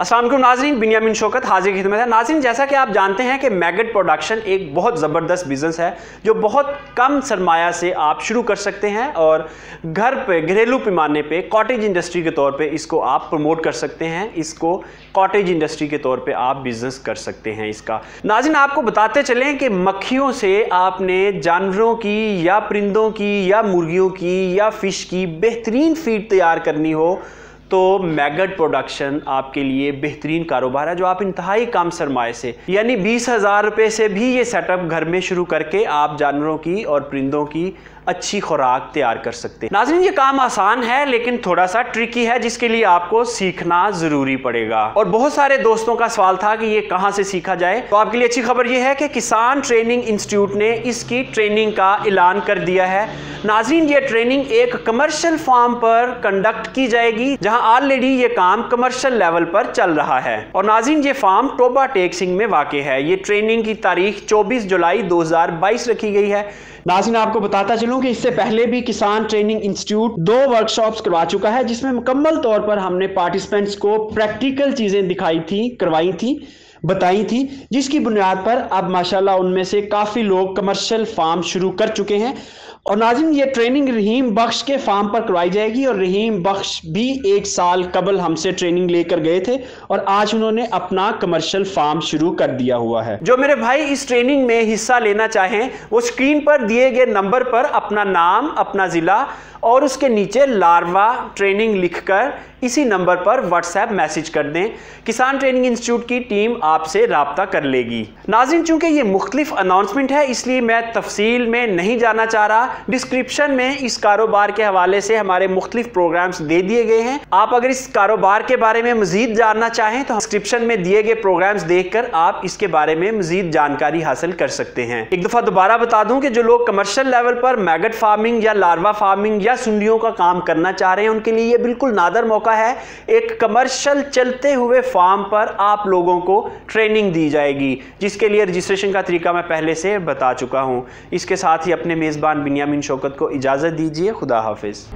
अस्सलाम वालेकुम नाज़रीन, बिन्यामिन शौकत हाजिर खिदमत है। नाज़रीन, जैसा कि आप जानते हैं कि मैगट प्रोडक्शन एक बहुत ज़बरदस्त बिज़नेस है जो बहुत कम सरमाया से आप शुरू कर सकते हैं और घर पे घरेलू पैमाने पे कॉटेज इंडस्ट्री के तौर पे इसको आप प्रमोट कर सकते हैं। इसको कॉटेज इंडस्ट्री के तौर पे आप बिज़नेस कर सकते हैं इसका। नाज़रीन, आपको बताते चलें कि मक्खियों से आपने जानवरों की या परिंदों की या मुर्गियों की या फ़िश की बेहतरीन फीड तैयार करनी हो तो मैगट प्रोडक्शन आपके लिए बेहतरीन कारोबार है जो आप इंतहाई कम सरमाए से यानी 20,000 रुपये से भी ये सेटअप घर में शुरू करके आप जानवरों की और परिंदों की अच्छी खुराक तैयार कर सकते हैं। नाज़रीन, ये काम आसान है लेकिन थोड़ा सा ट्रिकी है जिसके लिए आपको सीखना ज़रूरी पड़ेगा। और बहुत सारे दोस्तों का सवाल था कि ये कहाँ से सीखा जाए, तो आपके लिए अच्छी खबर ये है कि किसान ट्रेनिंग इंस्टीट्यूट ने इसकी ट्रेनिंग का ऐलान कर दिया है। नाज़रीन, ये ट्रेनिंग एक कमर्शियल फार्म पर कंडक्ट की जाएगी जहां ऑलरेडी ये काम कमर्शियल लेवल पर चल रहा है। और नाज़रीन, ये फार्म टोबा टेक सिंह में वाक़ है। ये ट्रेनिंग की तारीख 24 जुलाई 2022 रखी गई है। नाज़रीन, आपको बताता चलूं कि इससे पहले भी किसान ट्रेनिंग इंस्टीट्यूट 2 वर्कशॉप्स करवा चुका है जिसमें मुकम्मल तौर पर हमने पार्टिसिपेंट्स को प्रैक्टिकल चीज़ें दिखाई थी, करवाई थी, बताई थी, जिसकी बुनियाद पर अब माशाल्लाह उनमें से काफ़ी लोग कमर्शियल फार्म शुरू कर चुके हैं। और नाज़रीन, ये ट्रेनिंग रहीम बख्श के फार्म पर करवाई जाएगी और रहीम बख्श भी 1 साल कबल हमसे ट्रेनिंग लेकर गए थे और आज उन्होंने अपना कमर्शियल फार्म शुरू कर दिया हुआ है। जो मेरे भाई इस ट्रेनिंग में हिस्सा लेना चाहें वो स्क्रीन पर दिए गए नंबर पर अपना नाम, अपना ज़िला और उसके नीचे लार्वा ट्रेनिंग लिखकर इसी नंबर पर व्हाट्सएप मैसेज कर दें। किसान ट्रेनिंग इंस्टीट्यूट की टीम आपसे राब्ता कर लेगी। नाज़रीन, चूंकि ये मुख्तलिफ अनाउंसमेंट है इसलिए मैं तफसील में नहीं जाना चाह रहा। डिस्क्रिप्शन में इस कारोबार के हवाले से हमारे मुख्तलिफ प्रोग्राम्स दे दिए गए हैं। आप अगर इस कारोबार के बारे में मजीद जानना चाहें तो डिस्क्रिप्शन में दिए गए प्रोग्राम्स देखकर आप इसके बारे में मजीद जानकारी हासिल कर सकते हैं। एक दफ़ा दोबारा बता दूं कि जो लोग कमर्शियल लेवल पर मैगट फार्मिंग या लार्वा फार्मिंग या सुंडियों का काम करना चाह रहे हैं उनके लिए ये बिल्कुल नादर मौका है। एक कमर्शियल चलते हुए फार्म पर आप लोगों को ट्रेनिंग दी जाएगी जिसके लिए रजिस्ट्रेशन का तरीका मैं पहले से बता चुका हूं। इसके साथ ही अपने मेज़बान बिन्यामिन शौकत को इजाज़त दीजिए। खुदा हाफिज़।